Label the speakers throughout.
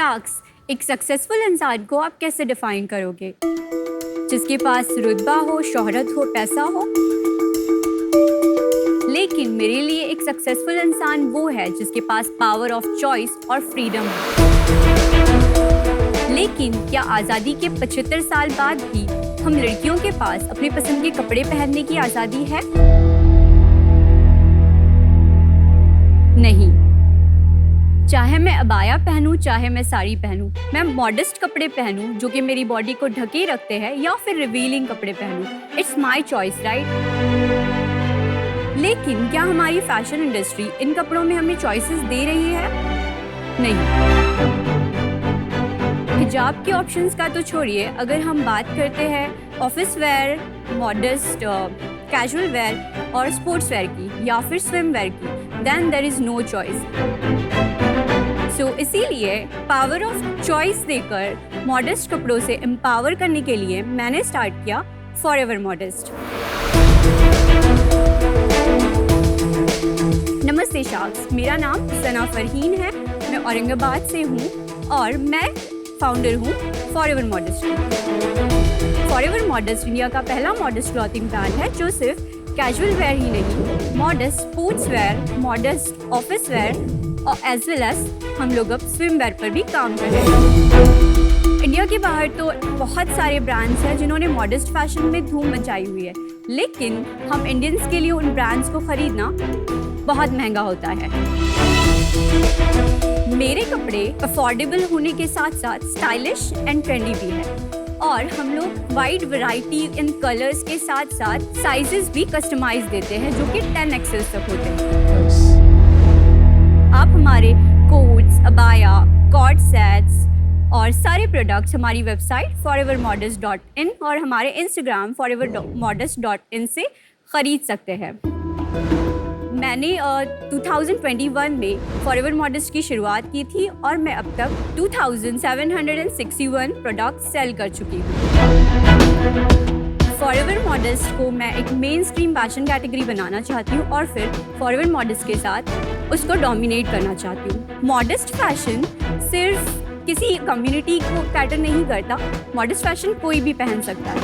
Speaker 1: Sharks, एक successful इंसान को आप कैसे डिफाइन करोगे? जिसके पास रुतबा हो, शोहरत हो, पैसा हो। लेकिन मेरे लिए एक सक्सेसफुल इंसान वो है जिसके पास पावर ऑफ चॉइस और फ्रीडम हो। लेकिन क्या आज़ादी के 75 साल बाद भी हम लड़कियों के पास अपनी पसंद के कपड़े पहनने की आज़ादी है? नहीं। चाहे मैं अबाया पहनूं, चाहे मैं साड़ी पहनूं, मैं मॉडेस्ट कपड़े पहनूं जो कि मेरी बॉडी को ढके रखते हैं, या फिर रिवीलिंग कपड़े पहनूं, इट्स माय चॉइस, राइट? लेकिन क्या हमारी फैशन इंडस्ट्री इन कपड़ों में हमें चॉइसेस दे रही है? नहीं। हिजाब के ऑप्शंस का तो छोड़िए, अगर हम बात करते हैं office wear, modest, casual wear और स्पोर्ट्स वेयर की, या फिर स्विम वेयर की, then there is no choice. So इसीलिए पावर ऑफ चॉइस देकर मॉडेस्ट कपड़ों से एम्पावर करने के लिए मैंने स्टार्ट किया फॉरएवर मॉडेस्ट। नमस्ते शार्क्स, मेरा नाम सना फरहीन है, मैं औरंगाबाद से हूँ और मैं फाउंडर हूँ forever modest. Forever modest India का पहला मॉडेस्ट क्लॉथिंग ब्रांड है जो सिर्फ कैजुअल वेयर ही नहीं, modest sports wear, modest office where और एज वेल एज हम लोग अब स्विम वेयर पर भी काम कर रहे हैं। इंडिया के बाहर तो बहुत सारे ब्रांड्स हैं जिन्होंने मॉडेस्ट फैशन में धूम मचाई हुई है, लेकिन हम इंडियंस के लिए उन ब्रांड्स को खरीदना बहुत महंगा होता है। मेरे कपड़े अफोर्डेबल होने के साथ साथ स्टाइलिश एंड ट्रेंडी भी है, और हम लोग वाइड वैरायटी इन कलर्स के साथ साथ साइजेस भी कस्टमाइज देते हैं जो कि 10XL तक होते हैं। आप हमारे कोट्स, अबाया, कॉर्ड सेट्स और सारे प्रोडक्ट्स हमारी वेबसाइट forevermodest.in और हमारे इंस्टाग्राम forevermodest.in से खरीद सकते हैं। मैंने 2021 में फॉरएवर मॉडेस्ट की शुरुआत की थी और मैं अब तक 2761 प्रोडक्ट सेल कर चुकी हूँ। फॉरएवर मॉडेस्ट को मैं एक मेन स्ट्रीम फैशन कैटेगरी बनाना चाहती हूँ और फिर फॉरएवर मॉडेस्ट के साथ उसको डोमिनेट करना चाहती हूँ। मॉडेस्ट फैशन सिर्फ किसी कम्युनिटी को कैटर नहीं करता, मॉडेस्ट फैशन कोई भी पहन सकता है।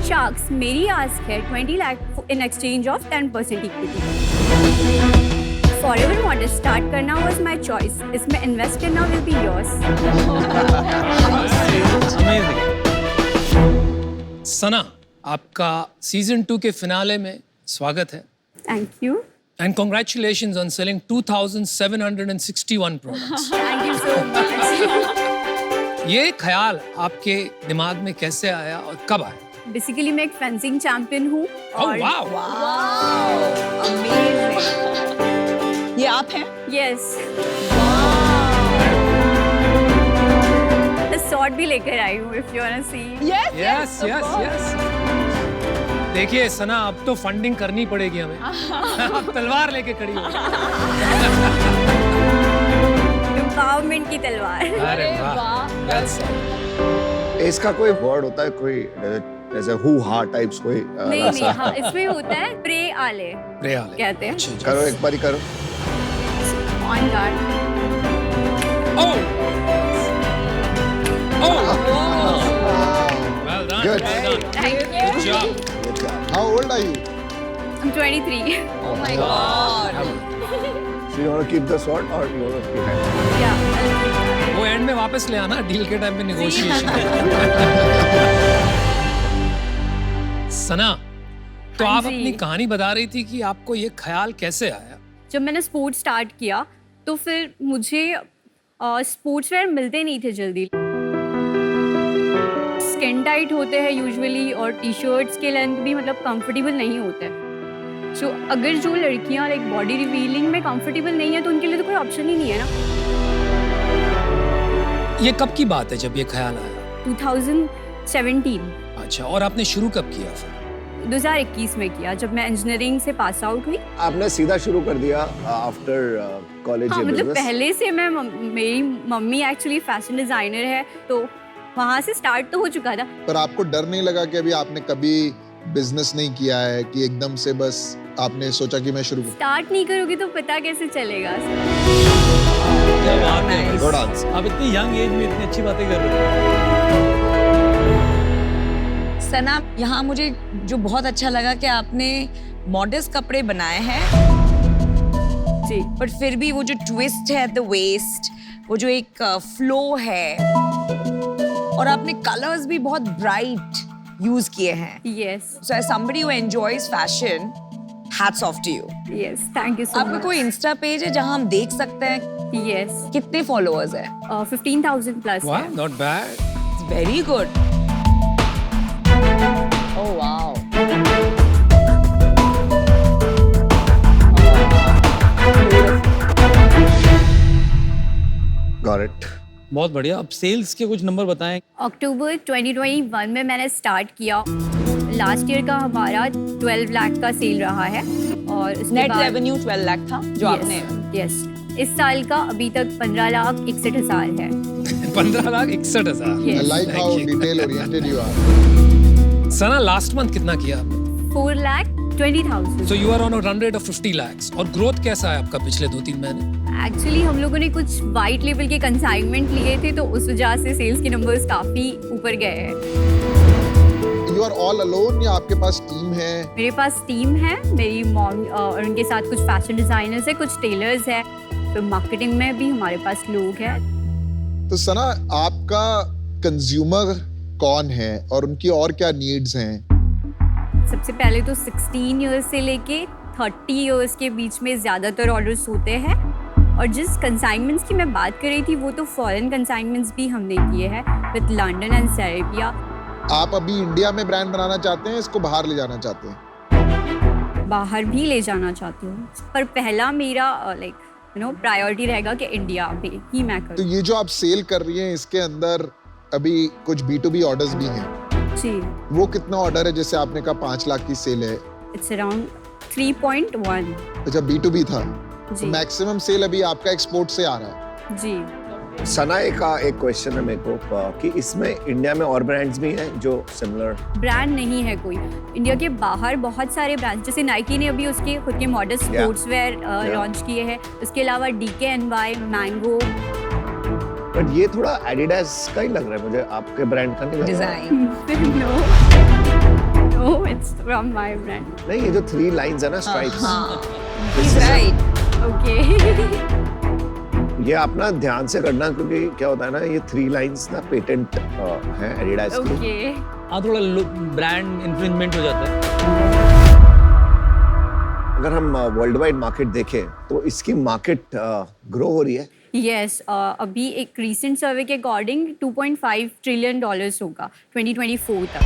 Speaker 1: शार्क्स, मेरी आस्क है 20 lakh in exchange of 10% equity. Forever modest start करना वाज माय चॉइस, इसमें इन्वेस्ट करना विल बी योर्स।
Speaker 2: सना, आपका सीजन 2 के फिनाले में स्वागत है।
Speaker 1: Thank you
Speaker 2: and congratulations on selling 2761 products.
Speaker 1: Thank you so much.
Speaker 2: ये ख्याल आपके दिमाग में कैसे आया और कब आया?
Speaker 1: बेसिकली मैं एक फेंसिंग चैंपियन हूँ और
Speaker 3: अमेजिंग। ये आप हैं?
Speaker 1: यस, शॉट भी लेकर आई हूँ if you want to see.
Speaker 2: Yes yes yes. देखिए सना, अब तो फंडिंग करनी पड़ेगी हमें। अब तलवार लेके खड़ी हो।
Speaker 1: एम्पावरमेंट की तलवार।
Speaker 2: अरे वाह।
Speaker 4: इसका कोई वर्ड होता है, कोई जैसे हु हा टाइप्स कोई?
Speaker 1: नहीं, हाँ, इसमें होता है प्रे आले कहते हैं।
Speaker 4: करो, एक बारी करो।
Speaker 1: On guard.
Speaker 2: Well done.
Speaker 4: Good.
Speaker 2: Well done.
Speaker 1: Thank you.
Speaker 2: Good job.
Speaker 4: Good job. How old are you?
Speaker 1: I'm 23.
Speaker 3: Oh my God.
Speaker 4: So you want to keep the sword or you want to keep it?
Speaker 1: Yeah.
Speaker 2: वो and में वापस ले आना, deal के time पे negotiation. सना, तो
Speaker 1: हाँ
Speaker 2: आप
Speaker 1: जी।
Speaker 2: अपनी कहानी बता रही थी कि आपको ये ख्याल कैसे आया?
Speaker 1: जब मैंने स्पोर्ट्स स्टार्ट किया तो फिर मुझे स्पोर्ट्स वेयर मिलते नहीं थे जल्दी। स्किन टाइट होते हैं यूजुअली और टी शर्ट्स के लेंथ भी मतलब कंफर्टेबल नहीं होते। सो अगर जो लड़कियां लाइक बॉडी रिवीलिंग में कंफर्टेबल नहीं है तो उनके लिए तो कोई ऑप्शन ही नहीं है ना।
Speaker 2: ये कब की बात है जब ये ख्याल आया?
Speaker 1: 2017।
Speaker 2: अच्छा, और आपने शुरू कब किया फिर?
Speaker 1: 2021 में किया, जब मैं इंजीनियरिंग से पास आउट हुई।
Speaker 4: आपने सीधा शुरू कर दिया आफ्टर कॉलेज?
Speaker 1: हाँ, मतलब पहले से मेरी मम्मी एक्चुअली फैशन डिजाइनर है तो वहाँ से स्टार्ट तो हो चुका था।
Speaker 5: पर आपको डर नहीं लगा कि अभी आपने कभी बिजनेस नहीं किया है कि एकदम से बस आपने सोचा कि मैं शुरू करूं?
Speaker 1: स्टार्ट नहीं करोगे तो पता कैसे चलेगा सर?
Speaker 6: क्या बात है
Speaker 5: गुड आंसर।
Speaker 6: आप इतनी यंग एज में इतनी अच्छी बातें कर रहे हो।
Speaker 3: सना, यहाँ मुझे जो बहुत अच्छा लगा कि आपने मॉडर्न कपड़े बनाए हैं,
Speaker 1: जी
Speaker 3: बट फिर भी वो जो ट्विस्ट है द वेस्ट, वो जो एक फ्लो है, और आपने कलर्स भी बहुत ब्राइट यूज किए हैं.
Speaker 1: Yes
Speaker 3: So as somebody who enjoys fashion, hats off to you.
Speaker 1: Yes thank you so
Speaker 3: आपका कोई इंस्टा पेज है जहां हम देख सकते हैं
Speaker 1: यस
Speaker 3: कितने फॉलोअर्स हैं?
Speaker 1: 15,000 प्लस
Speaker 2: वाह, not bad.
Speaker 3: Very good. Oh wow.
Speaker 5: Got it.
Speaker 6: बहुत बढ़िया। अब सेल्स के कुछ नंबर बताएं।
Speaker 1: अक्टूबर 2021 में मैंने स्टार्ट किया. लास्ट ईयर का हमारा 12 लाख का सेल रहा है और उसके
Speaker 3: नेट
Speaker 1: बाद
Speaker 3: रेवेन्यू 12 लाख था जो आपने.
Speaker 1: यस इस साल का अभी तक 15,61,000 है.
Speaker 2: 15,61,000.
Speaker 5: I
Speaker 1: Yes.
Speaker 5: like how
Speaker 2: Thank you.
Speaker 5: detail oriented you are.
Speaker 2: Sana last month कितना किया आपने?
Speaker 1: 4,20,000.
Speaker 2: So you are on a run rate of 50 lakhs. और ग्रोथ कैसा है आपका पिछले 2-3 महीने?
Speaker 1: एक्चुअली हम लोगों ने कुछ वाइट लेवल के कंसाइनमेंट लिए थे तो उस वजह से सेल्स के नंबर्स काफी ऊपर गए हैं.
Speaker 5: You are all alone या आपके पास टीम है?
Speaker 1: मेरे पास टीम है, मेरी मॉम और उनके साथ कुछ फैशन डिजाइनर्स है, कुछ टेलर्स है, तो मार्केटिंग में भी हमारे पास लोग हैं.
Speaker 5: तो सना, आपका कंज्यूमर कौन है और उनकी और क्या नीड्स हैं?
Speaker 1: सबसे पहले तो 16 इयर्स से लेके 30 इयर्स के बीच में ज़्यादातर ऑर्डर्स होते हैं और जिस कंसाइनमेंट्स की मैं बात कर रही थी वो तो फॉरेन कंसाइनमेंट्स भी हमने किए हैं विद लंदन एंड सेरेबिया.
Speaker 5: आप अभी इंडिया में ब्रांड बनाना चाहते हैं, इसको बाहर ले जाना चाहते हैं?
Speaker 1: बाहर भी ले जाना चाहती हूँ पर पहला मेरा प्रायोरिटी रहेगा कि इंडिया में ही मैं
Speaker 5: तो
Speaker 1: करूँ.
Speaker 5: ये जो आप सेल कर रही हैं इसके अंदर अभी कुछ B2B ऑर्डर्स भी हैं।
Speaker 1: जी
Speaker 5: वो कितना ऑर्डर है? जैसे आपने कहा 5 लाख की सेल है,
Speaker 1: इट्स अराउंड 3.1.
Speaker 5: अच्छा B2B था,
Speaker 1: जी
Speaker 5: मैक्सिमम सेल अभी आपका एक्सपोर्ट से आ रहा है।
Speaker 1: जी
Speaker 4: सना का एक क्वेश्चन है मेरे को कि इसमें इंडिया में और ब्रांड्स भी हैं जो सिमिलर?
Speaker 1: ब्रांड नहीं है कोई. इंडिया के बाहर बहुत सारे ब्रांड, जैसे नाइकी ने अभी उसके खुद के मॉडल स्पोर्ट्स वेयर लॉन्च किए हैं. उसके अलावा DKNY, मैंगो.
Speaker 4: बट ये थोड़ा एडिडास का ही लग रहा है मुझे, आपके ब्रांड का नहीं लग रहा।
Speaker 3: Design.
Speaker 1: No, it's from my brand.
Speaker 4: नहीं, ये जो 3 लाइंस है ना, स्ट्राइप्स,
Speaker 3: He's right.
Speaker 1: Okay.
Speaker 4: ये आप ना ध्यान से करना क्योंकि क्या होता है ना, ये 3 लाइंस ना पेटेंट है एडिडास की।
Speaker 1: Okay.
Speaker 6: हाँ, थोड़ा ब्रांड इन्फ्रिंजमेंट हो जाता है।
Speaker 4: अगर हम वर्ल्ड वाइड मार्केट देखें तो इसकी मार्केट ग्रो हो रही है।
Speaker 1: Yes, अभी एक recent सर्वे के अकॉर्डिंग $2.5 ट्रिलियन होगा 2024 तक.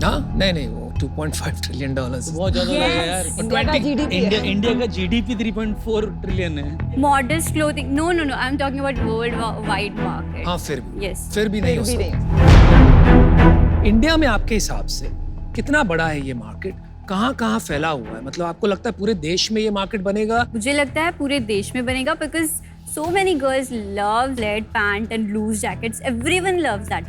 Speaker 2: हाँ नहीं वो 2.5 ट्रिलियन डॉलर्स.
Speaker 6: बहुत ज्यादा लग रहा है यार।
Speaker 3: इंडिया का GDP है.
Speaker 6: इंडिया का GDP 3.4 ट्रिलियन है।
Speaker 1: Modest clothing. No, I'm talking about worldwide market.
Speaker 2: हाँ फिर भी
Speaker 1: Yes.
Speaker 2: फिर भी नहीं हो सकता. इंडिया में आपके हिसाब से कितना बड़ा है ये मार्केट? कहाँ फैला हुआ है? मतलब आपको लगता है पूरे देश में ये मार्केट बनेगा?
Speaker 1: मुझे लगता है पूरे देश में बनेगा because so many girls love flared pant and loose jackets. Everyone loves that.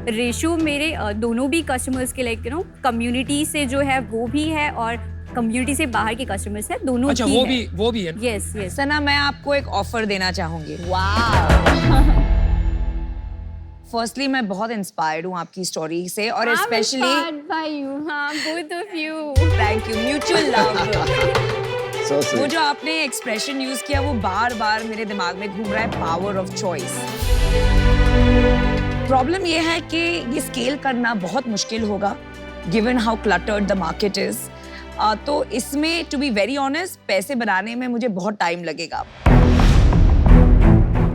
Speaker 1: Ratio मेरे दोनों भी कस्टमर्स के लाइक कम्युनिटी से जो है वो भी है और कम्युनिटी से बाहर के कस्टमर्स है, दोनों
Speaker 2: अच्छा
Speaker 1: की
Speaker 2: वो भी है.
Speaker 1: Yes yes.
Speaker 3: सना, मैं आपको एक ऑफर देना चाहूंगी. फर्स्टली मैं बहुत इंस्पायर्ड हूँ आपकी स्टोरी से और specially
Speaker 1: both of you.
Speaker 3: Thank you. Mutual love.
Speaker 4: So
Speaker 3: वो
Speaker 4: sweet.
Speaker 3: जो आपने एक्सप्रेशन यूज किया वो बार बार मेरे दिमाग में घूम रहा है, पावर ऑफ चॉइस. प्रॉब्लम ये है कि ये स्केल करना बहुत मुश्किल होगा given how cluttered the market is. तो इसमें टू बी वेरी ऑनेस्ट पैसे बनाने में मुझे बहुत टाइम लगेगा.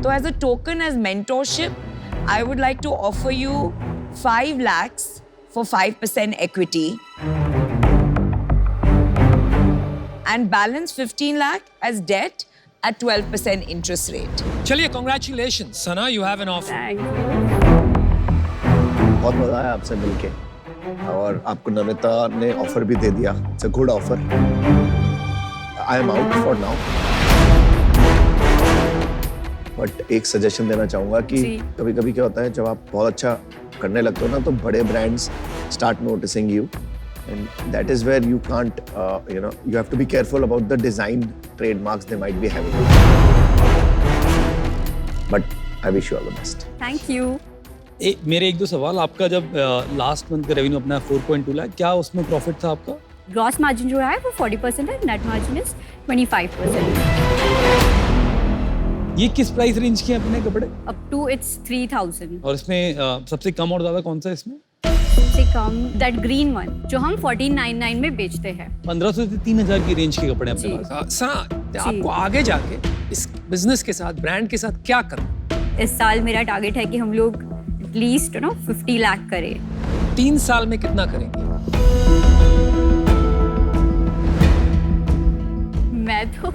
Speaker 3: तो as a token, as mentorship, I would like to offer you 5 lakhs for 5% equity and balance 15 lakh as debt at 12% interest rate.
Speaker 2: चलिए congratulations Sana, you have an offer.
Speaker 1: Thank you.
Speaker 4: बहुत मजा आया आपसे मिलके और आपको नमिता ने ऑफर भी दे दिया. It's a good offer. I am out for now. But एक सजेशन देना चाहूंगा कि कभी कभी क्या होता है जब आप बहुत अच्छा करने लगते हो ना तो बड़े brands start noticing you and that is where you can't, you have to be careful about the design trademarks they might be having. But I wish you all the best.
Speaker 1: Thank you.
Speaker 6: मेरे एक दो सवाल, आपका जब last month का revenue अपना 4.2 लाख, क्या उसमें प्रॉफिट था आपका?
Speaker 1: ग्रॉस मार्जिन जो है वो 40% है, नेट मार्जिन इज 25%।
Speaker 6: ये किस प्राइस रेंज के हैं अपने कपड़े?
Speaker 1: Up to it's 3000।
Speaker 6: और इसमें सबसे कम और ज्यादा कौन सा है इसमें?
Speaker 1: सबसे कम दैट ग्रीन वन जो हम 1499 में बेचते हैं।
Speaker 6: 1500 से 3000 की रेंज के कपड़े अपने
Speaker 1: जी।
Speaker 6: पास।
Speaker 2: सना, आपको आगे जाके इस बिजनेस के साथ, ब्रांड के साथ क्या करना?
Speaker 1: इस साल मेरा टारगेट है कि हम लोग एटलीस्ट 50 लाख करें।
Speaker 2: 3 साल में कितना करेंगे?
Speaker 1: मैं तो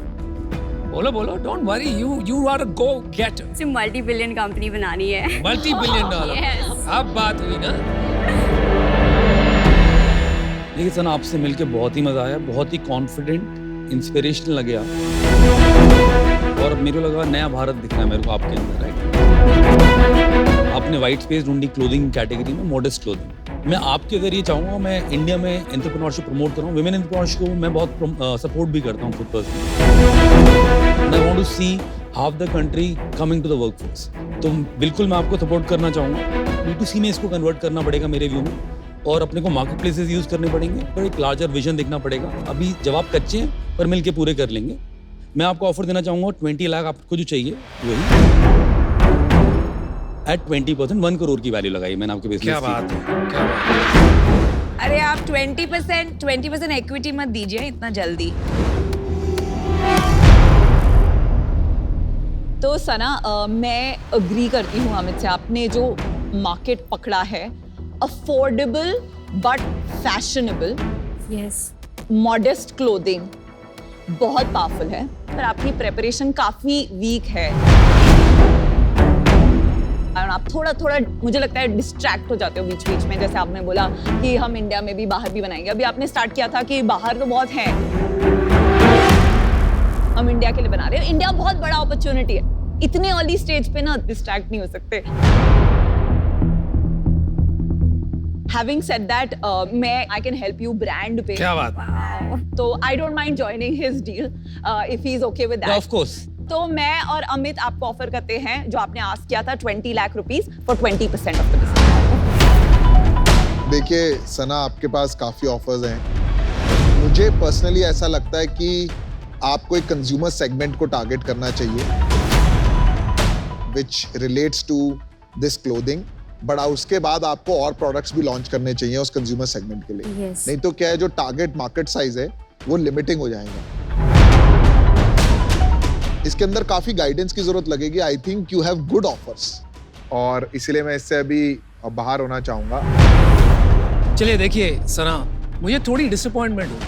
Speaker 2: बोलो बोलो, don't worry, you are a go getter.
Speaker 1: सिर्फ मल्टी बिलियन कंपनी बनानी है।
Speaker 2: Multi billion dollar.
Speaker 1: Yes.
Speaker 2: अब बात हुई ना।
Speaker 6: लेकिन सना, आपसे मिलके बहुत ही मजा आया, बहुत ही कॉन्फिडेंट, इंस्पिरेशनल लगे आप। और मेरे को लगा नया भारत दिख रहा है मेरे को आपके अंदर, राइट? आपने वाइट स्पेस ढूंढी क्लोथिंग कैटेगरी में, मॉडेस्ट क्लोथिंग। मैं आपके जरिए चाहूँगा, मैं इंडिया में एंटरप्रेन्योरशिप प्रमोट कर रहा हूँ, वुमेन एंटरप्रेन्योरशिप को मैं बहुत सपोर्ट भी करता हूँ खुद personally. I want to see half the country coming to the workforce. तो बिल्कुल मैं आपको सपोर्ट करना चाहूँगा। B2C में इसको कन्वर्ट करना पड़ेगा मेरे व्यू में, और अपने को मार्केट प्लेसेस यूज करने पड़ेंगे, और एक लार्जर विजन देखना पड़ेगा। अभी जवाब कच्चे हैं पर मिलके पूरे कर लेंगे। मैं आपको ऑफर देना चाहूँगा 20 लाख आपको जो चाहिए वही एट 20%, 1 करोड़ की वैल्यू लगाई मैंने आपके बिजनेस
Speaker 2: क्या
Speaker 6: की।
Speaker 2: बात है, क्या बात है।
Speaker 3: अरे आप 20% इक्विटी मत दीजिए इतना जल्दी।
Speaker 7: तो सना, मैं अग्री करती हूँ अमित से। आपने जो मार्केट पकड़ा है, affordable but fashionable
Speaker 1: yes.
Speaker 7: Modest clothing बहुत पावरफुल है, पर आपकी प्रेपरेशन काफी वीक है। और आप थोड़ा थोड़ा मुझे लगता है डिस्ट्रैक्ट हो जाते हो बीच बीच में। जैसे आपने बोला कि हम इंडिया में भी, बाहर भी बनाएंगे। अभी आपने स्टार्ट किया था कि बाहर तो बहुत है, हम इंडिया के लिए बना रहे हैं। इंडिया बहुत बड़ा अपॉर्चुनिटी है, इतने अर्ली स्टेज पे ना डिस्ट्रैक्ट नहीं हो सकते। Having said that, I can help you brand पे।
Speaker 2: क्या बात है।
Speaker 7: तो I don't mind joining his deal if he is okay with that.
Speaker 6: Of course.
Speaker 7: तो मैं और अमित आपको ऑफर करते हैं जो आपने आस्क किया था 20 lakh rupees for 20% of the business.
Speaker 5: देखिए सना, आपके पास काफी ऑफर्स हैं। मुझे पर्सनली ऐसा लगता है कि आपको एक कंज्यूमर सेगमेंट को टारगेट करना चाहिए which relates to this clothing, but उसके बाद आपको और प्रोडक्ट्स भी लॉन्च करने चाहिए उस कंज्यूमर सेगमेंट के लिए।
Speaker 1: Yes.
Speaker 5: नहीं तो क्या है, जो टारगेट मार्केट साइज है वो लिमिटिंग हो जाएगा। इसके अंदर काफी गाइडेंस की जरूरत लगेगी। I think you have good offers, और इसीलिए मैं इससे अभी बाहर होना चाहूंगा।
Speaker 2: चलिए देखिए सना, मुझे थोड़ी डिसअपॉइंटमेंट हुई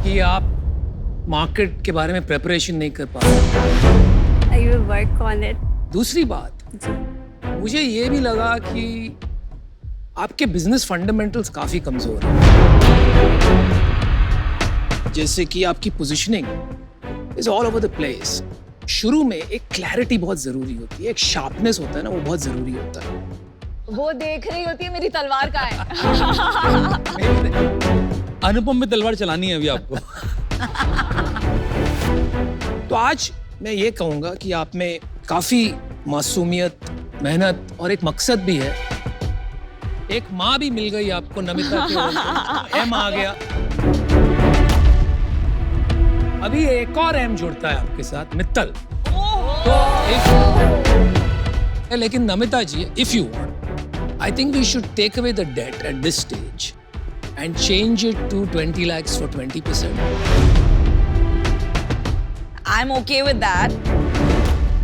Speaker 2: कि आप मार्केट के बारे में प्रिपरेशन नहीं कर पा रहे।
Speaker 1: I will work on it.
Speaker 2: दूसरी बात, मुझे ये भी लगा कि आपके बिजनेस फंडामेंटल्स काफी कमजोर हैं। जैसे कि आपकी positioning is all over the place. शुरू में एक क्लैरिटी बहुत जरूरी होती है, एक शार्पनेस होता है ना, वो बहुत जरूरी होता है।
Speaker 7: वो देख रही होती है मेरी तलवार का है।
Speaker 6: अनुपम में तलवार चलानी है अभी आपको।
Speaker 2: तो आज मैं ये कहूंगा कि आप में काफी मासूमियत, मेहनत और एक मकसद भी है। एक माँ भी मिल गई आपको, नमिता के एम आ गया। अभी एक और एम जुड़ता है आपके साथ, मित्तल। तो लेकिन Namita ji, if you want, I think we should take away the date at this stage and change it to 20 lakhs for 20%.
Speaker 3: I'm okay with that.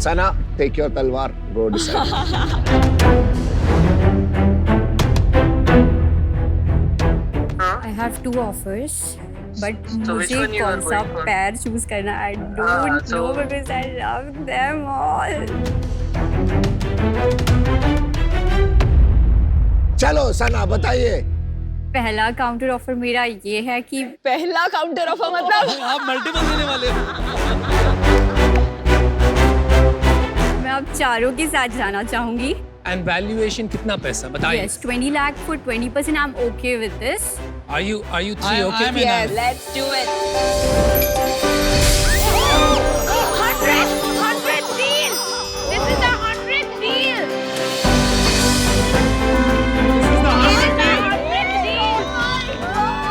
Speaker 4: Sana, take your talwar, go decide.
Speaker 1: I have 2 offers, but मुझे कौन सा पैर choose करना, I don't know because I love them all.
Speaker 4: चलो सना, बताइए।
Speaker 1: पहला counter offer मेरा ये है कि
Speaker 7: पहला काउंटर ऑफर मतलब
Speaker 6: आप मल्टीपल देने वाले हो।
Speaker 1: मैं आप चारों के साथ जाना चाहूंगी
Speaker 2: एंड वैल्यूएशन कितना पैसा बताइए?
Speaker 1: Yes, 20 lakh for 20%. I'm okay with this.
Speaker 2: Are you three okay?
Speaker 6: I'm in.
Speaker 3: Yes, let's do it.
Speaker 1: 100 deal. This is the 100 deal.
Speaker 2: This is the 100 deal.
Speaker 1: 100 deal.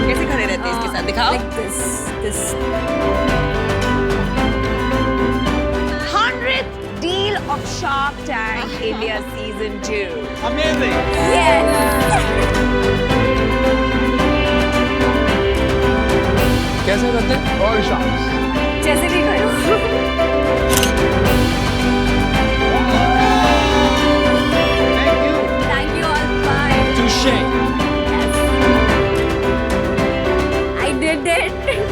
Speaker 3: कैसे खड़े रहते हैं इसके साथ दिखाओ.
Speaker 1: Like this.
Speaker 3: 100th deal of Shark Tank India Season 2.
Speaker 6: Amazing.
Speaker 1: Yes.
Speaker 2: कैसे करते हैं?
Speaker 5: और शाम्स
Speaker 1: जैसे भी करो.
Speaker 2: Thank you.
Speaker 1: Thank you all. Bye.
Speaker 2: Touche.
Speaker 1: Yes. I did it.